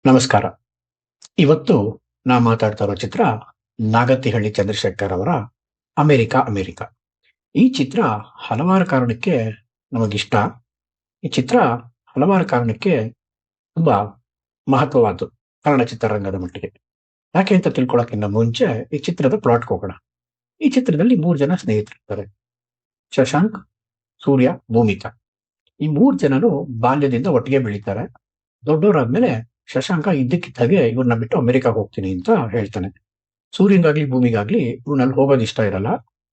ನಮಸ್ಕಾರ. ಇವತ್ತು ನಾ ಮಾತಾಡ್ತಾ ಇರೋ ಚಿತ್ರ ನಾಗತಿಹಳ್ಳಿ ಚಂದ್ರಶೇಖರ್ ಅವರ ಅಮೆರಿಕ ಅಮೆರಿಕ. ಈ ಚಿತ್ರ ಹಲವಾರು ಕಾರಣಕ್ಕೆ ನಮಗಿಷ್ಟ. ಈ ಚಿತ್ರ ಹಲವಾರು ಕಾರಣಕ್ಕೆ ತುಂಬಾ ಮಹತ್ವವಾದ್ದು ಕನ್ನಡ ಚಿತ್ರರಂಗದ ಮಟ್ಟಿಗೆ. ಯಾಕೆ ಅಂತ ತಿಳ್ಕೊಳಕ್ಕಿಂತ ಮುಂಚೆ ಈ ಚಿತ್ರದ ಪ್ಲಾಟ್‌ಗೆ ಹೋಗೋಣ. ಈ ಚಿತ್ರದಲ್ಲಿ 3 ಜನ ಸ್ನೇಹಿತರಿರ್ತಾರೆ. ಶಶಾಂಕ್, ಸೂರ್ಯ, ಭೂಮಿಕಾ. ಈ 3 ಜನನು ಬಾಲ್ಯದಿಂದ ಒಟ್ಟಿಗೆ ಬೆಳೀತಾರೆ. ದೊಡ್ಡವರಾದ್ಮೇಲೆ ಶಶಾಂಕ ಇದ್ದಕ್ಕಿದ್ದಾಗೆ ಇವ್ರನ್ನ ಬಿಟ್ಟು ಅಮೆರಿಕಾಗ್ ಹೋಗ್ತೀನಿ ಅಂತ ಹೇಳ್ತಾನೆ. ಸೂರ್ಯಂಗಾಗ್ಲಿ ಭೂಮಿಗಾಗ್ಲಿ ಇವ್ನಲ್ಲಿ ಹೋಗೋದ್ ಇಷ್ಟ ಇರಲ್ಲ.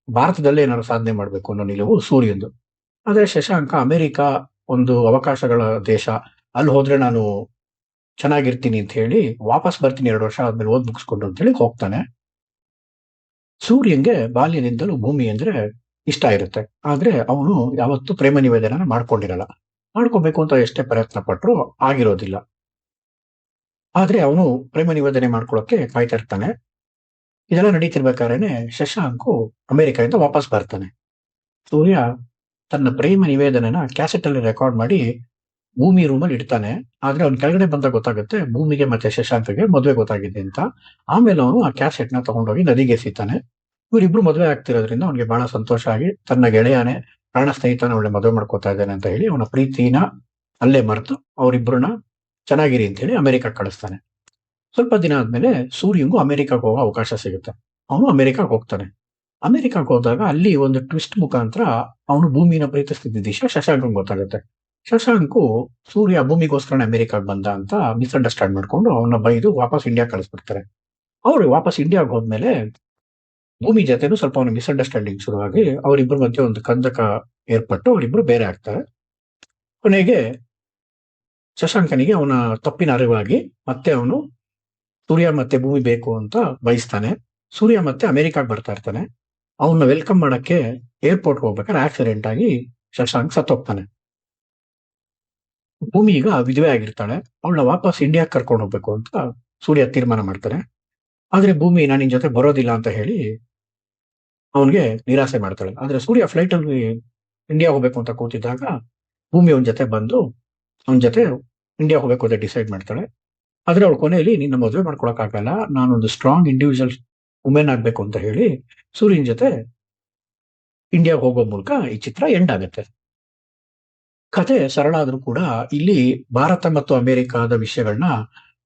ಭಾರತದಲ್ಲೇ ಏನಾದ್ರು ಸಾಧನೆ ಮಾಡ್ಬೇಕು ಅನ್ನೋ ನಿಲುವು ಸೂರ್ಯಂದು. ಆದ್ರೆ ಶಶಾಂಕ ಅಮೆರಿಕ ಒಂದು ಅವಕಾಶಗಳ ದೇಶ. ಅಲ್ಲಿ ಹೋದ್ರೆ ನಾನು ಚೆನ್ನಾಗಿರ್ತೀನಿ ಅಂತ ಹೇಳಿ ವಾಪಸ್ ಬರ್ತೀನಿ 2 ವರ್ಷ ಆದ್ಮೇಲೆ ಓದ್ ಮುಗಿಸ್ಕೊಂಡು ಅಂತ ಹೇಳಿ ಹೋಗ್ತಾನೆ. ಸೂರ್ಯಂಗೆ ಬಾಲ್ಯದಿಂದಲೂ ಭೂಮಿ ಅಂದ್ರೆ ಇಷ್ಟ ಇರುತ್ತೆ. ಆದ್ರೆ ಅವನು ಯಾವತ್ತೂ ಪ್ರೇಮ ನಿವೇದನ ಮಾಡ್ಕೊಂಡಿರಲ್ಲ. ಮಾಡ್ಕೋಬೇಕು ಅಂತ ಎಷ್ಟೇ ಪ್ರಯತ್ನ ಪಟ್ರು ಆಗಿರೋದಿಲ್ಲ. ಆದ್ರೆ ಅವನು ಪ್ರೇಮ ನಿವೇದನೆ ಮಾಡ್ಕೊಳಕ್ಕೆ ಕಾಯ್ತಾ ಇರ್ತಾನೆ. ಇದೆಲ್ಲ ನಡೀತಿರ್ಬೇಕಾದ್ರೇನೆ ಶಶಾಂಕು ಅಮೆರಿಕದಿಂದ ವಾಪಸ್ ಬರ್ತಾನೆ. ಸೂರ್ಯ ತನ್ನ ಪ್ರೇಮ ನಿವೇದನೆನ ಕ್ಯಾಸೆಟ್ ಅಲ್ಲಿ ರೆಕಾರ್ಡ್ ಮಾಡಿ ಭೂಮಿ ರೂಮಲ್ಲಿ ಇಡ್ತಾನೆ. ಆದ್ರೆ ಅವ್ನ್ ಕೆಳಗಡೆ ಬಂದಾಗ ಗೊತ್ತಾಗುತ್ತೆ ಭೂಮಿಗೆ ಮತ್ತೆ ಶಶಾಂಕ್ಗೆ ಮದ್ವೆ ಗೊತ್ತಾಗಿದೆ ಅಂತ. ಆಮೇಲೆ ಅವನು ಆ ಕ್ಯಾಸೆಟ್ ನ ತಗೊಂಡೋಗಿ ನದಿಗೆ ಎಸಿತಾನೆ. ಇವರಿಬ್ರು ಮದ್ವೆ ಆಗ್ತಿರೋದ್ರಿಂದ ಅವನಿಗೆ ಬಹಳ ಸಂತೋಷ ಆಗಿ ತನ್ನ ಗೆಳೆಯನೇ ಪ್ರಾಣ ಸ್ನೇಹಿತನ ಒಳ್ಳೆ ಮದುವೆ ಮಾಡ್ಕೋತಾ ಇದ್ದಾನೆ ಅಂತ ಹೇಳಿ ಅವನ ಪ್ರೀತಿನ ಅಲ್ಲೇ ಮರೆತು ಅವರಿಬ್ರನ್ನ ಚೆನ್ನಾಗಿರಿ ಅಂತ ಹೇಳಿ ಅಮೆರಿಕ ಕಳಿಸ್ತಾನೆ. ಸ್ವಲ್ಪ ದಿನ ಆದ್ಮೇಲೆ ಸೂರ್ಯಂಗೂ ಅಮೆರಿಕಕ್ಕೆ ಹೋಗೋ ಅವಕಾಶ ಸಿಗುತ್ತೆ. ಅವನು ಅಮೆರಿಕಕ್ಕೆ ಹೋಗ್ತಾನೆ. ಅಮೆರಿಕಕ್ಕೆ ಹೋದಾಗ ಅಲ್ಲಿ ಒಂದು ಟ್ವಿಸ್ಟ್ ಮುಖಾಂತರ ಅವನು ಭೂಮಿನ ಪ್ರೀತಿಸ್ತಿದ್ದ ವಿಷಯ ಶಶಾಂಕ್ ಗೊತ್ತಾಗುತ್ತೆ. ಶಶಾಂಕು ಸೂರ್ಯ ಭೂಮಿಗೋಸ್ಕರನೇ ಅಮೆರಿಕಾಗ್ ಬಂದ ಅಂತ ಮಿಸ್ಅಂಡರ್ಸ್ಟ್ಯಾಂಡ್ ಮಾಡ್ಕೊಂಡು ಅವನ್ನ ಬೈದು ವಾಪಸ್ ಇಂಡಿಯಾ ಕಳಿಸ್ಬಿಡ್ತಾರೆ. ಅವ್ರು ವಾಪಸ್ ಇಂಡಿಯಾಗ್ ಹೋದ್ಮೇಲೆ ಭೂಮಿ ಜೊತೆನೂ ಸ್ವಲ್ಪ ಅವನ ಮಿಸ್ಅಂಡರ್ಸ್ಟ್ಯಾಂಡಿಂಗ್ ಶುರುವಾಗಿ ಅವರಿಬ್ಬರ ಮಧ್ಯೆ ಒಂದು ಕಂದಕ ಏರ್ಪಟ್ಟು ಅವರಿಬ್ರು ಬೇರೆ ಆಗ್ತಾರೆ. ಕೊನೆಗೆ ಶಶಾಂಕನಿಗೆ ಅವನ ತಪ್ಪಿನ ಅರಿವಾಗಿ ಮತ್ತೆ ಅವನು ಸೂರ್ಯ ಮತ್ತೆ ಭೂಮಿ ಬೇಕು ಅಂತ ಬಯಸ್ತಾನೆ. ಸೂರ್ಯ ಮತ್ತೆ ಅಮೆರಿಕಾಗ್ ಬರ್ತಾ ಇರ್ತಾನೆ. ಅವನ್ನ ವೆಲ್ಕಮ್ ಮಾಡಕ್ಕೆ ಏರ್ಪೋರ್ಟ್ ಹೋಗ್ಬೇಕಾದ್ರೆ ಆಕ್ಸಿಡೆಂಟ್ ಆಗಿ ಶಶಾಂಕ್ ಸತ್ತೋಗ್ತಾನೆ. ಭೂಮಿ ಈಗ ವಿಧವೆ ಆಗಿರ್ತಾಳೆ. ಅವಳನ್ನ ವಾಪಸ್ ಇಂಡಿಯಾಕ್ ಕರ್ಕೊಂಡು ಹೋಗ್ಬೇಕು ಅಂತ ಸೂರ್ಯ ತೀರ್ಮಾನ ಮಾಡ್ತಾನೆ. ಆದ್ರೆ ಭೂಮಿ ನಾನು ನಿನ್ ಜೊತೆ ಬರೋದಿಲ್ಲ ಅಂತ ಹೇಳಿ ಅವನ್ಗೆ ನಿರಾಸೆ ಮಾಡ್ತಾಳೆ. ಆದ್ರೆ ಸೂರ್ಯ ಫ್ಲೈಟ್ ಅಲ್ಲಿ ಇಂಡಿಯಾ ಹೋಗ್ಬೇಕು ಅಂತ ಕೂತಿದ್ದಾಗ ಭೂಮಿ ಅವನ ಜೊತೆ ಬಂದು ಅವನ ಜೊತೆ ಇಂಡಿಯಾ ಹೋಗ್ಬೇಕು ಅಂತ ಡಿಸೈಡ್ ಮಾಡ್ತಾಳೆ. ಆದ್ರೆ ಅವಳು ಕೊನೆಯಲ್ಲಿ ನಿನ್ನ ಮದುವೆ ಮಾಡ್ಕೊಳಕ್ ಆಗಲ್ಲ, ನಾನೊಂದು ಸ್ಟ್ರಾಂಗ್ ಇಂಡಿವಿಜುವಲ್ ವುಮೆನ್ ಆಗ್ಬೇಕು ಅಂತ ಹೇಳಿ ಸೂರ್ಯನ್ ಜೊತೆ ಇಂಡಿಯಾ ಹೋಗೋ ಮೂಲಕ ಈ ಚಿತ್ರ ಎಂಡ್ ಆಗುತ್ತೆ. ಕಥೆ ಸರಳ ಆದ್ರೂ ಕೂಡ ಇಲ್ಲಿ ಭಾರತ ಮತ್ತು ಅಮೆರಿಕಾದ ವಿಷಯಗಳನ್ನ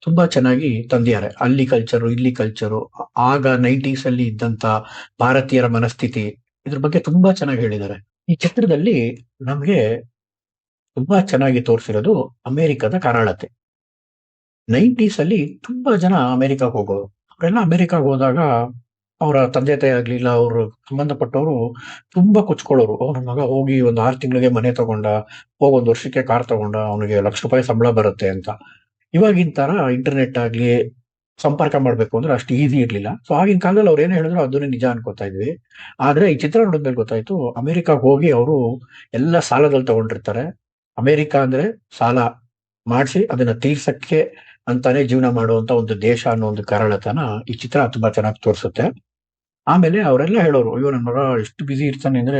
ತುಂಬಾ ಚೆನ್ನಾಗಿ ತಂದಿದ್ದಾರೆ. ಅಲ್ಲಿ ಕಲ್ಚರು, ಇಲ್ಲಿ ಕಲ್ಚರು, ಆಗ 90s ಅಲ್ಲಿ ಇದ್ದಂತ ಭಾರತೀಯರ ಮನಸ್ಥಿತಿ, ಇದ್ರ ಬಗ್ಗೆ ತುಂಬಾ ಚೆನ್ನಾಗಿ ಹೇಳಿದ್ದಾರೆ. ಈ ಚಿತ್ರದಲ್ಲಿ ನಮ್ಗೆ ತುಂಬಾ ಚೆನ್ನಾಗಿ ತೋರಿಸಿರೋದು ಅಮೆರಿಕದ ಕರಾಳತೆ. 90s ಅಲ್ಲಿ ತುಂಬಾ ಜನ ಅಮೆರಿಕಾಗ್ ಹೋಗೋರು. ಅವರೆಲ್ಲ ಅಮೆರಿಕಾಗ್ ಹೋದಾಗ ಅವರ ತಂದೆ ತಾಯಿ ಆಗ್ಲಿ ಇಲ್ಲ ಅವ್ರು ಸಂಬಂಧಪಟ್ಟವರು ತುಂಬಾ ಕೊಚ್ಕೊಳ್ಳೋರು. ನನ್ನ ಮಗ ಹೋಗಿ ಒಂದ್ 6 ತಿಂಗಳಿಗೆ ಮನೆ ತಗೊಂಡ, ಹೋಗ್ 1 ವರ್ಷಕ್ಕೆ ಕಾರ್ ತಗೊಂಡ, ಅವನಿಗೆ ₹1,00,000 ಸಂಬಳ ಬರುತ್ತೆ ಅಂತ. ಇವಾಗಿನ ತರ ಇಂಟರ್ನೆಟ್ ಆಗ್ಲಿ ಸಂಪರ್ಕ ಮಾಡ್ಬೇಕು ಅಂದ್ರೆ ಅಷ್ಟು ಈಸಿ ಇರ್ಲಿಲ್ಲ. ಸೊ ಆಗಿನ ಕಾಲದಲ್ಲಿ ಅವ್ರು ಏನ್ ಹೇಳಿದ್ರು ಅದನ್ನೇ ನಿಜ ಅನ್ಕೋತಾ ಇದ್ವಿ. ಆದ್ರೆ ಈ ಚಿತ್ರ ನೋಡಿದ್ಮೇಲೆ ಗೊತ್ತಾಯ್ತು ಅಮೆರಿಕಾಗ್ ಹೋಗಿ ಅವರು ಎಲ್ಲ ಸಾಲದಲ್ಲಿ ತಗೊಂಡಿರ್ತಾರೆ. ಅಮೆರಿಕ ಅಂದ್ರೆ ಸಾಲ ಮಾಡಿಸಿ ಅದನ್ನ ತೀರ್ಸಕ್ಕೆ ಅಂತಾನೆ ಜೀವನ ಮಾಡುವಂತ ಒಂದು ದೇಶ ಅನ್ನೋ ಒಂದು ಕರಾಳತನ ಈ ಚಿತ್ರ ತುಂಬಾ ಚೆನ್ನಾಗಿ ತೋರಿಸುತ್ತೆ. ಆಮೇಲೆ ಅವರೆಲ್ಲ ಹೇಳೋರು, ಅಯ್ಯೋ ನನ್ ಮಗ ಎಷ್ಟು ಬಿಸಿ ಇರ್ತಾನೆ ಅಂದ್ರೆ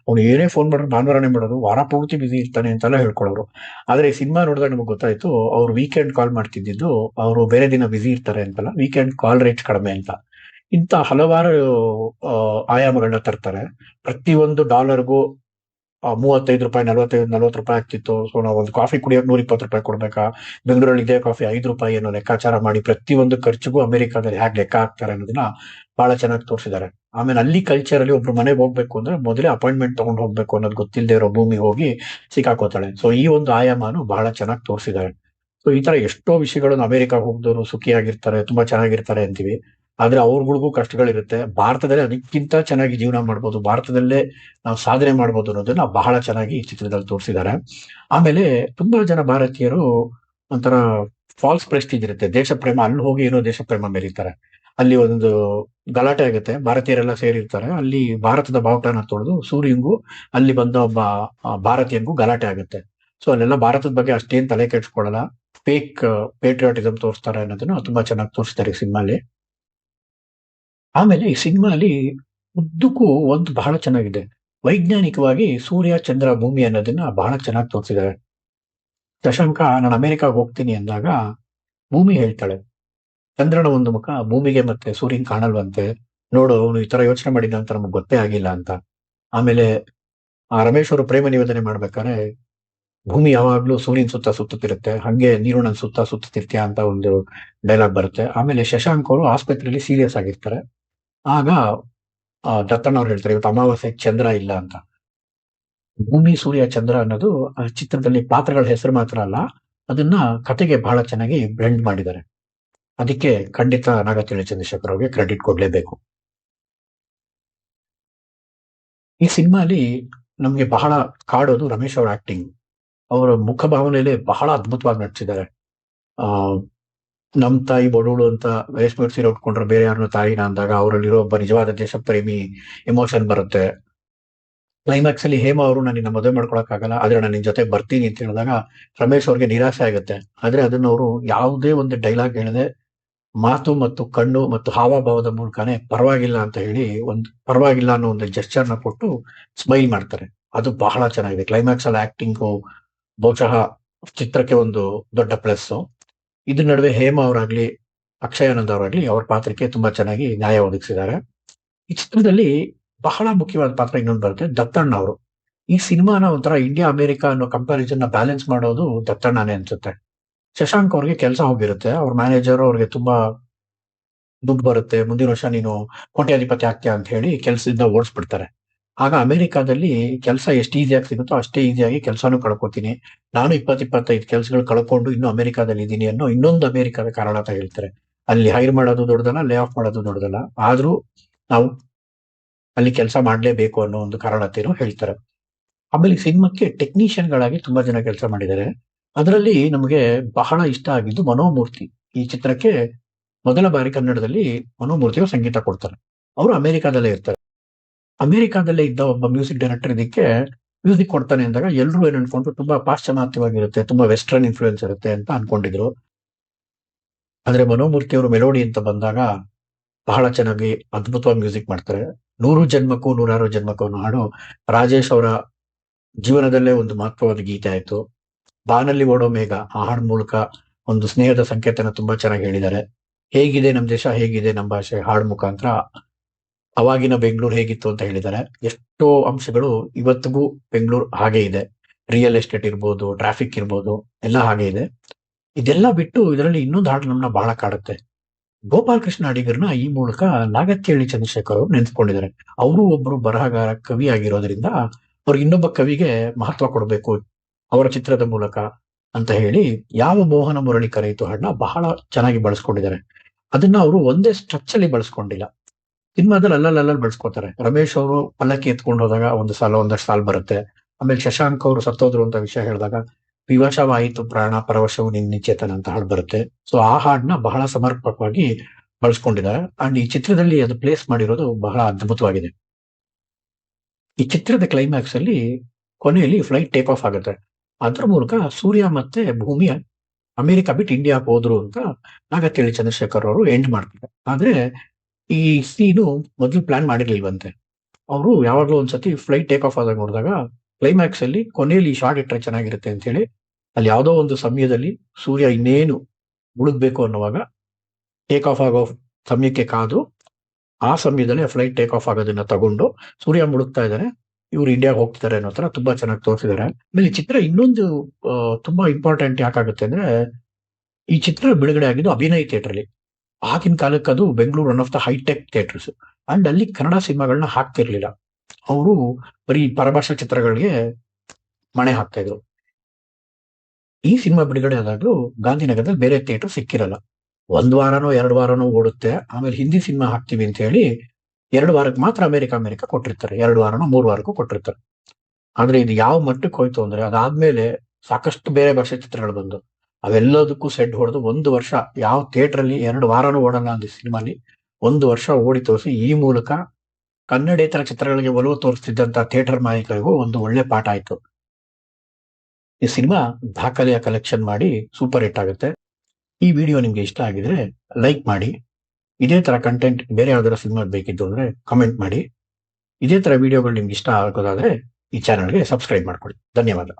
ಅವ್ನು ಏನೇ ಫೋನ್ ಮಾಡಿದ್ರು ಭಾನುವಾರನೇ ಮಾಡೋದು, ವಾರ ಪೂರ್ತಿ ಬಿಸಿ ಇರ್ತಾನೆ ಅಂತೆಲ್ಲ ಹೇಳ್ಕೊಳ್ಳೋರು. ಆದ್ರೆ ಈ ಸಿನಿಮಾ ನೋಡಿದಾಗ ನಮಗ್ ಗೊತ್ತಾಯ್ತು ಅವ್ರು ವೀಕೆಂಡ್ ಕಾಲ್ ಮಾಡ್ತಿದ್ದಿದ್ದು ಅವರು ಬೇರೆ ದಿನ ಬಿಸಿ ಇರ್ತಾರೆ ಅಂತಲ್ಲ, ವೀಕೆಂಡ್ ಕಾಲ್ ರೇಟ್ ಕಡಿಮೆ ಅಂತ. ಇಂತ ಹಲವಾರು ಆಯಾಮಗಳನ್ನ ತರ್ತಾರೆ. ಪ್ರತಿಯೊಂದು ಡಾಲರ್ಗೂ ₹35, 45, ₹40 ಆಗ್ತಿತ್ತು. ಸೊ ನಾವು ಒಂದು ಕಾಫಿ ಕುಡಿಯೋಕೆ ₹120 ಕೊಡ್ಬೇಕಾ, ಬೆಂಗಳೂರಲ್ಲಿ ಇದೇ ಕಾಫಿ ₹5 ಅನ್ನೋ ಲೆಕ್ಕಾಚಾರ ಮಾಡಿ ಪ್ರತಿಯೊಂದು ಖರ್ಚಿಗೂ ಅಮೆರಿಕಾದಲ್ಲಿ ಹೇಗೆ ಲೆಕ್ಕ ಹಾಕ್ತಾರೆ ಅನ್ನೋದನ್ನ ಬಹಳ ಚೆನ್ನಾಗಿ ತೋರಿಸಿದ್ದಾರೆ. ಆಮೇಲೆ ಅಲ್ಲಿ ಕಲ್ಚರ್ ಅಲ್ಲಿ ಒಬ್ರು ಮನೆಗೆ ಹೋಗ್ಬೇಕು ಅಂದ್ರೆ ಮೊದಲೇ ಅಪಾಯಿಂಟ್ಮೆಂಟ್ ತಗೊಂಡು ಹೋಗ್ಬೇಕು ಅನ್ನೋದು ಗೊತ್ತಿಲ್ಲದೆ ಇರೋ ಭೂಮಿ ಹೋಗಿ ಸಿಕ್ಕಾಕೋತಾಳೆ. ಸೊ ಈ ಒಂದು ಆಯಾಮನು ಬಹಳ ಚೆನ್ನಾಗಿ ತೋರಿಸಿದ್ದಾರೆ. ಸೊ ಈ ತರ ಎಷ್ಟೋ ವಿಷಯಗಳನ್ನು ಅಮೆರಿಕಾಗ್ ಹೋಗ್ದವರು ಸುಖಿಯಾಗಿರ್ತಾರೆ, ತುಂಬಾ ಚೆನ್ನಾಗಿರ್ತಾರೆ ಅಂತೀವಿ. ಆದ್ರೆ ಅವ್ರಗಳಿಗೂ ಕಷ್ಟಗಳಿರುತ್ತೆ. ಭಾರತದಲ್ಲೇ ಅದಕ್ಕಿಂತ ಚೆನ್ನಾಗಿ ಜೀವನ ಮಾಡ್ಬೋದು, ಭಾರತದಲ್ಲೇ ನಾವು ಸಾಧನೆ ಮಾಡ್ಬೋದು ಅನ್ನೋದನ್ನ ಬಹಳ ಚೆನ್ನಾಗಿ ಈ ಚಿತ್ರದಲ್ಲಿ ತೋರಿಸಿದ್ದಾರೆ. ಆಮೇಲೆ ತುಂಬಾ ಜನ ಭಾರತೀಯರು ಒಂಥರ ಫಾಲ್ಸ್ ಪ್ರೆಸ್ಟೀಜ್ ಇರುತ್ತೆ, ದೇಶ ಪ್ರೇಮ, ಅಲ್ಲಿ ಹೋಗಿ ಏನೋ ದೇಶ ಪ್ರೇಮ ಮೆರೀತಾರೆ. ಅಲ್ಲಿ ಒಂದು ಗಲಾಟೆ ಆಗುತ್ತೆ, ಭಾರತೀಯರೆಲ್ಲ ಸೇರಿರ್ತಾರೆ. ಅಲ್ಲಿ ಭಾರತದ ಬಾವುಟನ ತೊಳೆದು ಸೂರ್ಯಂಗೂ ಅಲ್ಲಿ ಬಂದ ಒಬ್ಬ ಭಾರತೀಯಂಗೂ ಗಲಾಟೆ ಆಗುತ್ತೆ. ಸೊ ಅಲ್ಲೆಲ್ಲ ಭಾರತದ ಬಗ್ಗೆ ಅಷ್ಟೇನ್ ತಲೆ ಕೆಡ್ಸ್ಕೊಳ್ಳಲ್ಲ, ಫೇಕ್ ಪೇಟ್ರಿಯಾಟಿಸಂ ತೋರಿಸ್ತಾರೆ ಅನ್ನೋದನ್ನ ತುಂಬಾ ಚೆನ್ನಾಗಿ ತೋರಿಸ್ತಾರೆ ಈ ಸಿನಿಮಾಲಿ. ಆಮೇಲೆ ಈ ಸಿನಿಮಾಲಿ ಉದ್ದಕ್ಕೂ ಒಂದು ಬಹಳ ಚೆನ್ನಾಗಿದೆ. ವೈಜ್ಞಾನಿಕವಾಗಿ ಸೂರ್ಯ, ಚಂದ್ರ, ಭೂಮಿ ಅನ್ನೋದನ್ನ ಬಹಳ ಚೆನ್ನಾಗಿ ತೋರಿಸಿದ್ದಾರೆ. ಶಶಾಂಕ ನಾನು ಅಮೆರಿಕಾಗ್ ಹೋಗ್ತೀನಿ ಅಂದಾಗ ಭೂಮಿ ಹೇಳ್ತಾಳೆ, ಚಂದ್ರನ ಒಂದು ಮುಖ ಭೂಮಿಗೆ ಮತ್ತೆ ಸೂರ್ಯನ್ ಕಾಣಲ್ವಂತೆ. ನೋಡು, ಅವನು ಈ ತರ ಯೋಚನೆ ಮಾಡಿದ ಅಂತ ನಮ್ಗೆ ಗೊತ್ತೇ ಆಗಿಲ್ಲ ಅಂತ. ಆಮೇಲೆ ಆ ರಮೇಶ್ ಅವರು ಪ್ರೇಮ ನಿವೇದನೆ ಮಾಡ್ಬೇಕಾದ್ರೆ, ಭೂಮಿ ಯಾವಾಗ್ಲೂ ಸೂರ್ಯನ್ ಸುತ್ತ ಸುತ್ತುತ್ತಿರುತ್ತೆ, ಹಂಗೆ ನೀರು ನನ್ ಸುತ್ತ ಸುತ್ತುತ್ತಿರ್ತೀಯ ಅಂತ ಒಂದು ಡೈಲಾಗ್ ಬರುತ್ತೆ. ಆಮೇಲೆ ಶಶಾಂಕ್ ಅವರು ಆಸ್ಪತ್ರೆಯಲ್ಲಿ ಸೀರಿಯಸ್ ಆಗಿರ್ತಾರೆ. ಆಗ ದತ್ತಣ್ಣ ಅವ್ರು ಹೇಳ್ತಾರೆ, ಇವತ್ತು ಅಮಾವಾಸ್ಯೆ ಚಂದ್ರ ಇಲ್ಲ ಅಂತ. ಭೂಮಿ, ಸೂರ್ಯ, ಚಂದ್ರ ಅನ್ನೋದು ಆ ಚಿತ್ರದಲ್ಲಿ ಪಾತ್ರಗಳ ಹೆಸರು ಮಾತ್ರ ಅಲ್ಲ, ಅದನ್ನ ಕತೆಗೆ ಬಹಳ ಚೆನ್ನಾಗಿ ಬ್ಲೆಂಡ್ ಮಾಡಿದ್ದಾರೆ. ಅದಕ್ಕೆ ಖಂಡಿತ ನಾಗತಿಳಿ ಚಂದ್ರಶೇಖರ್ ಅವ್ರಿಗೆ ಕ್ರೆಡಿಟ್ ಕೊಡ್ಲೇಬೇಕು. ಈ ಸಿನಿಮಾಲಿ ನಮ್ಗೆ ಬಹಳ ಕಾಡೋದು ರಮೇಶ್ ಅವ್ರ ಆಕ್ಟಿಂಗ್. ಅವರ ಮುಖ ಭಾವನೆಯಲ್ಲಿ ಬಹಳ ಅದ್ಭುತವಾಗಿ ನಟಿಸಿದ್ದಾರೆ. ಆ ನಮ್ ತಾಯಿ ಬಡವಳು ಅಂತ ರೇಷ್ಮೆ ಸೀರೆ ಉಟ್ಕೊಂಡ್ರೆ ಬೇರೆ ಯಾರನ್ನ ತಾಯಿನ ಅಂದಾಗ ಅವರಲ್ಲಿರೋ ಒಬ್ಬ ನಿಜವಾದ ದೇಶ ಪ್ರೇಮಿ ಎಮೋಷನ್ ಬರುತ್ತೆ. ಕ್ಲೈಮ್ಯಾಕ್ಸ್ ಅಲ್ಲಿ ಹೇಮಾ ಅವರು ನನ್ನ ಮದುವೆ ಮಾಡ್ಕೊಳಕ್ ಆಗಲ್ಲ, ಆದ್ರೆ ನಾನು ನಿನ್ ಜೊತೆ ಬರ್ತೀನಿ ಅಂತ ಹೇಳಿದಾಗ ರಮೇಶ್ ಅವ್ರಿಗೆ ನಿರಾಸೆ ಆಗುತ್ತೆ. ಆದ್ರೆ ಅದನ್ನ ಅವರು ಯಾವುದೇ ಒಂದು ಡೈಲಾಗ್ ಹೇಳದೆ ಮಾತು ಮತ್ತು ಕಣ್ಣು ಮತ್ತು ಹಾವಭಾವದ ಮೂಲಕನೇ ಪರವಾಗಿಲ್ಲ ಅಂತ ಹೇಳಿ ಪರವಾಗಿಲ್ಲ ಅನ್ನೋ ಒಂದು ಜೆಸ್ಚರ್ನ ಕೊಟ್ಟು ಸ್ಮೈಲ್ ಮಾಡ್ತಾರೆ. ಅದು ಬಹಳ ಚೆನ್ನಾಗಿದೆ. ಕ್ಲೈಮ್ಯಾಕ್ಸ್ ಅಲ್ಲಿ ಆಕ್ಟಿಂಗು ಬಹುಶಃ ಚಿತ್ರಕ್ಕೆ ಒಂದು ದೊಡ್ಡ ಪ್ಲಸ್. ಇದ್ರ ನಡುವೆ ಹೇಮಾ ಅವರಾಗ್ಲಿ, ಅಕ್ಷಯ್ ಆನಂದ್ ಅವರಾಗ್ಲಿ ಅವ್ರ ಪಾತ್ರಕ್ಕೆ ತುಂಬಾ ಚೆನ್ನಾಗಿ ನ್ಯಾಯ ಒದಗಿಸಿದ್ದಾರೆ. ಈ ಚಿತ್ರದಲ್ಲಿ ಬಹಳ ಮುಖ್ಯವಾದ ಪಾತ್ರ ಇನ್ನೊಂದು ಬರುತ್ತೆ, ದತ್ತಣ್ಣ ಅವರು. ಈ ಸಿನಿಮಾನ ಒಂಥರ ಇಂಡಿಯಾ ಅಮೆರಿಕ ಅನ್ನೋ ಕಂಪ್ಯಾರಿಸನ್ ನ ಬ್ಯಾಲೆನ್ಸ್ ಮಾಡೋದು ದತ್ತಣ್ಣನೇ ಅನ್ಸುತ್ತೆ. ಶಶಾಂಕ್ ಅವ್ರಿಗೆ ಕೆಲಸ ಹೋಗಿರುತ್ತೆ, ಅವ್ರ ಮ್ಯಾನೇಜರ್ ಅವ್ರಿಗೆ ತುಂಬಾ ದುಡ್ಡು ಬರುತ್ತೆ, ಮುಂದಿನ ವರ್ಷ ನೀನು ಕೋಟ್ಯಾಧಿಪತಿ ಆಗ್ತೀಯ ಅಂತ ಹೇಳಿ ಕೆಲಸದಿಂದ ಓಡಿಸ್ಬಿಡ್ತಾರೆ. ಆಗ ಅಮೆರಿಕಾದಲ್ಲಿ ಕೆಲಸ ಎಷ್ಟು ಈಸಿಯಾಗಿ ಸಿಗುತ್ತೋ ಅಷ್ಟೇ ಈಸಿಯಾಗಿ ಕೆಲಸನೂ ಕಳ್ಕೊತೀನಿ, ನಾನು 20-25 ಕೆಲಸಗಳು ಕಳ್ಕೊಂಡು ಇನ್ನು ಅಮೆರಿಕಾದಲ್ಲಿ ಇದ್ದೀನಿ ಅನ್ನೋ ಇನ್ನೊಂದು ಅಮೆರಿಕದ ಕಾರಣ ಅಂತ ಹೇಳ್ತಾರೆ. ಅಲ್ಲಿ ಹೈರ್ ಮಾಡೋದು ದೊಡ್ಡದಲ್ಲ, ಲೇ ಆಫ್ ಮಾಡೋದು ದೊಡ್ಡದಲ್ಲ, ಆದ್ರೂ ನಾವು ಅಲ್ಲಿ ಕೆಲಸ ಮಾಡ್ಲೇಬೇಕು ಅನ್ನೋ ಒಂದು ಕಾರಣತೆಯನ್ನು ಹೇಳ್ತಾರೆ. ಆಮೇಲೆ ಸಿನಿಮಾಕ್ಕೆ ಟೆಕ್ನಿಷಿಯನ್ ಗಳಾಗಿ ತುಂಬಾ ಜನ ಕೆಲಸ ಮಾಡಿದ್ದಾರೆ. ಅದರಲ್ಲಿ ನಮಗೆ ಬಹಳ ಇಷ್ಟ ಆಗಿದ್ದು ಮನೋಮೂರ್ತಿ. ಈ ಚಿತ್ರಕ್ಕೆ ಮೊದಲ ಬಾರಿ ಕನ್ನಡದಲ್ಲಿ ಮನೋಮೂರ್ತಿಯವರು ಸಂಗೀತ ಕೊಡ್ತಾರೆ. ಅವರು ಅಮೆರಿಕಾದಲ್ಲೇ ಇರ್ತಾರೆ. ಅಮೆರಿಕಾದಲ್ಲೇ ಇದ್ದ ಒಬ್ಬ ಮ್ಯೂಸಿಕ್ ಡೈರೆಕ್ಟರ್ ಇದಕ್ಕೆ ಮ್ಯೂಸಿಕ್ ಕೊಡ್ತಾನೆ ಅಂದಾಗ ಎಲ್ಲರೂ ಏನ್ ಅನ್ಕೊಂಡ್ರು, ತುಂಬಾ ಪಾಶ್ಚಿಮಾತ್ಯವಾಗಿರುತ್ತೆ, ತುಂಬಾ ವೆಸ್ಟರ್ನ್ ಇನ್ಫ್ಲೂಯೆನ್ಸ್ ಇರುತ್ತೆ ಅಂತ ಅನ್ಕೊಂಡಿದ್ರು. ಆದ್ರೆ ಮನೋಮೂರ್ತಿ ಅವರು ಮೆಲೋಡಿ ಅಂತ ಬಂದಾಗ ಬಹಳ ಚೆನ್ನಾಗಿ ಅದ್ಭುತವಾಗಿ ಮ್ಯೂಸಿಕ್ ಮಾಡ್ತಾರೆ. 100 ಜನ್ಮಕ್ಕೂ 106 ಜನ್ಮಕ್ಕೂ ಅನ್ನೋ ಹಾಡು ರಾಜೇಶ್ ಅವರ ಜೀವನದಲ್ಲೇ ಒಂದು ಮಹತ್ವವಾದ ಗೀತೆ ಆಯ್ತು. ಬಾನಲ್ಲಿ ಓಡೋ ಮೇಘ ಆ ಹಾಡ್ ಮೂಲಕ ಒಂದು ಸ್ನೇಹದ ಸಂಕೇತನ ತುಂಬಾ ಚೆನ್ನಾಗಿ ಹೇಳಿದ್ದಾರೆ. ಹೇಗಿದೆ ನಮ್ ದೇಶ, ಹೇಗಿದೆ ನಮ್ ಭಾಷೆ ಹಾಡ್ ಮುಖಾಂತರ ಅವಾಗಿನ ಬೆಂಗಳೂರು ಹೇಗಿತ್ತು ಅಂತ ಹೇಳಿದ್ದಾರೆ. ಎಷ್ಟೋ ಅಂಶಗಳು ಇವತ್ತಿಗೂ ಬೆಂಗಳೂರು ಹಾಗೆ ಇದೆ. ರಿಯಲ್ ಎಸ್ಟೇಟ್ ಇರ್ಬೋದು, ಟ್ರಾಫಿಕ್ ಇರ್ಬೋದು, ಎಲ್ಲ ಹಾಗೆ ಇದೆ. ಇದೆಲ್ಲ ಬಿಟ್ಟು ಇದರಲ್ಲಿ ಇನ್ನೊಂದು ಹಾಡು ನಮ್ಮನ್ನ ಬಹಳ ಕಾಡುತ್ತೆ. ಗೋಪಾಲ್ ಕೃಷ್ಣ ಅಡಿಗರ್ನ ಈ ಮೂಲಕ ನಾಗತಿಹಳ್ಳಿ ಚಂದ್ರಶೇಖರ್ ಅವರು ನೆನೆಸ್ಕೊಂಡಿದ್ದಾರೆ. ಅವರು ಒಬ್ರು ಬರಹಗಾರ, ಕವಿ ಆಗಿರೋದ್ರಿಂದ ಅವ್ರಿಗೆ ಇನ್ನೊಬ್ಬ ಕವಿಗೆ ಮಹತ್ವ ಕೊಡಬೇಕು ಅವರ ಚಿತ್ರದ ಮೂಲಕ ಅಂತ ಹೇಳಿ ಯಾವ ಮೋಹನ ಮುರಳಿ ಕರೆಯಿತು ಹಾಡನ್ನ ಬಹಳ ಚೆನ್ನಾಗಿ ಬಳಸ್ಕೊಂಡಿದ್ದಾರೆ. ಅದನ್ನ ಅವರು ಒಂದೇ ಸ್ಟ್ರಚ್ ಅಲ್ಲಿ ಬಳಸ್ಕೊಂಡಿಲ್ಲ, ಸಿನಿಮಾದಲ್ಲಿ ಅಲ್ಲಲ್ಲಿ ಬಳಸ್ಕೊತಾರೆ. ರಮೇಶ್ ಅವರು ಪಲ್ಲಕ್ಕಿ ಎತ್ಕೊಂಡು ಹೋದಾಗ ಒಂದಷ್ಟು ಸಾಲು ಬರುತ್ತೆ. ಆಮೇಲೆ ಶಶಾಂಕ್ ಅವರು ಸತ್ತೋದ್ರು ಅಂತ ವಿಷಯ ಹೇಳಿದಾಗ ವಿವಶವಾಯಿತು ಪ್ರಾಣ ಪರವಶವು ನಿಶ್ಚೇತನ ಅಂತ ಹಾಡು ಬರುತ್ತೆ. ಸೊ ಆ ಹಾಡನ್ನ ಬಹಳ ಸಮರ್ಪಕವಾಗಿ ಬಳಸ್ಕೊಂಡಿದ್ದಾರೆ. ಅಂಡ್ ಈ ಚಿತ್ರದಲ್ಲಿ ಅದು ಪ್ಲೇಸ್ ಮಾಡಿರೋದು ಬಹಳ ಅದ್ಭುತವಾಗಿದೆ. ಈ ಚಿತ್ರದ ಕ್ಲೈಮ್ಯಾಕ್ಸ್ ಅಲ್ಲಿ ಕೊನೆಯಲ್ಲಿ ಫ್ಲೈಟ್ ಟೇಕ್ ಆಫ್ ಆಗುತ್ತೆ. ಅದ್ರ ಮೂಲಕ ಸೂರ್ಯ ಮತ್ತೆ ಭೂಮಿ ಅಮೆರಿಕ ಬಿಟ್ಟು ಇಂಡಿಯಾಕ್ಕೆ ಹೋದ್ರು ಅಂತ ನಾಗತಿಹಳ್ಳಿ ಚಂದ್ರಶೇಖರ್ ಅವರು ಎಂಡ್ ಮಾಡ್ತಾರೆ. ಆದ್ರೆ ಈ ಸೀನು ಮೊದಲು ಪ್ಲಾನ್ ಮಾಡಿರ್ಲಿಲ್ವಂತೆ. ಅವರು ಯಾವಾಗ್ಲೂ ಒಂದ್ಸತಿ ಫ್ಲೈಟ್ ಟೇಕ್ ಆಫ್ ಆದಾಗ ನೋಡಿದಾಗ ಕ್ಲೈಮ್ಯಾಕ್ಸ್ ಅಲ್ಲಿ ಕೊನೆಯಲ್ಲಿ ಶಾರ್ಟ್ ಇಟ್ರೆ ಚೆನ್ನಾಗಿರುತ್ತೆ ಅಂತ ಹೇಳಿ ಅಲ್ಲಿ ಯಾವುದೋ ಒಂದು ಸಮಯದಲ್ಲಿ ಸೂರ್ಯ ಇನ್ನೇನು ಮುಳುಗ್ಬೇಕು ಅನ್ನುವಾಗ ಟೇಕ್ ಆಫ್ ಆಗೋ ಸಮಯಕ್ಕೆ ಕಾದು ಆ ಸಮಯದಲ್ಲಿ ಫ್ಲೈಟ್ ಟೇಕ್ ಆಫ್ ಆಗೋದನ್ನ ತಗೊಂಡು ಸೂರ್ಯ ಮುಳುಗ್ತಾ ಇದ್ದಾರೆ, ಇವ್ರು ಇಂಡಿಯಾಗೆ ಹೋಗ್ತಿದ್ದಾರೆ ಅನ್ನೋ ತರ ತುಂಬಾ ಚೆನ್ನಾಗಿ ತೋರಿಸಿದ್ದಾರೆ. ಆಮೇಲೆ ಚಿತ್ರ ಇನ್ನೊಂದು ತುಂಬಾ ಇಂಪಾರ್ಟೆಂಟ್ ಯಾಕಾಗುತ್ತೆ ಅಂದ್ರೆ, ಈ ಚಿತ್ರ ಬಿಡುಗಡೆ ಆಗಿದ್ದು ಅಭಿನಯ್ ಥಿಯೇಟರ್ ಅಲ್ಲಿ. ಆಗಿನ ಕಾಲಕ್ಕೆ ಅದು Bengaluru one of the hitech theatres. And ಅಲ್ಲಿ ಕನ್ನಡ ಸಿನಿಮಾಗಳನ್ನ ಹಾಕ್ತಿರ್ಲಿಲ್ಲ. ಅವರು ಬರೀ ಪರಭಾಷಾ ಚಿತ್ರಗಳಿಗೆ ಮಣೆ ಹಾಕ್ತಾ ಇದ್ರು. ಈ ಸಿನಿಮಾ ಬಿಡುಗಡೆ ಆದಾಗ್ಲೂ ಗಾಂಧಿನಗರದಲ್ಲಿ ಬೇರೆ ಥಿಯೇಟರ್ ಸಿಕ್ಕಿರಲ್ಲ. 1 ವಾರನೋ 2 ವಾರನೋ ಓಡುತ್ತೆ. ಆಮೇಲೆ ಹಿಂದಿ ಸಿನಿಮಾ ಹಾಕ್ತಿವಿ ಅಂತ ಹೇಳಿ 2 ವಾರಕ್ಕೆ ಮಾತ್ರ ಅಮೆರಿಕ ಕೊಟ್ಟಿರ್ತಾರೆ. 2 ವಾರನೋ 3 ವಾರಕ್ಕೂ ಕೊಟ್ಟಿರ್ತಾರೆ. ಆದ್ರೆ ಇದು ಯಾವ ಮಟ್ಟಕ್ಕೆ ಹೋಯ್ತು ಅಂದ್ರೆ, ಅದಾದ್ಮೇಲೆ ಸಾಕಷ್ಟು ಬೇರೆ ಭಾಷೆ ಚಿತ್ರಗಳು ಬಂದು ಅವೆಲ್ಲದಕ್ಕೂ ಸೆಡ್ ಹೊಡೆದು 1 ವರ್ಷ ಯಾವ ಥಿಯೇಟರ್ ಅಲ್ಲಿ 2 ವಾರನೂ ಓಡಲ್ಲ ಅಂದ ಸಿನಿಮಾಲಿ 1 ವರ್ಷ ಓಡಿ ತೋರಿಸಿ ಈ ಮೂಲಕ ಕನ್ನಡೇತರ ಚಿತ್ರಗಳಿಗೆ ಒಲವು ತೋರಿಸ್ತಿದ್ದಂತ ಥಿಯೇಟರ್ ಮಾಲೀಕರಿಗೂ ಒಂದು ಒಳ್ಳೆ ಪಾಠ ಆಯ್ತು. ಈ ಸಿನಿಮಾ ದಾಖಲೆಯ ಕಲೆಕ್ಷನ್ ಮಾಡಿ ಸೂಪರ್ ಹಿಟ್ ಆಗುತ್ತೆ. ಈ ವಿಡಿಯೋ ನಿಮ್ಗೆ ಇಷ್ಟ ಆಗಿದ್ರೆ ಲೈಕ್ ಮಾಡಿ. ಇದೇ ತರ ಕಂಟೆಂಟ್ ಬೇರೆ ಯಾವ್ದಾರ ಸಿನಿಮಾ ಬೇಕಿದ್ದು ಅಂದ್ರೆ ಕಮೆಂಟ್ ಮಾಡಿ. ಇದೇ ತರ ವಿಡಿಯೋಗಳು ನಿಮ್ಗೆ ಇಷ್ಟ ಆಗೋದಾದ್ರೆ ಈ ಚಾನಲ್ಗೆ ಸಬ್ಸ್ಕ್ರೈಬ್ ಮಾಡ್ಕೊಳ್ಳಿ. ಧನ್ಯವಾದ.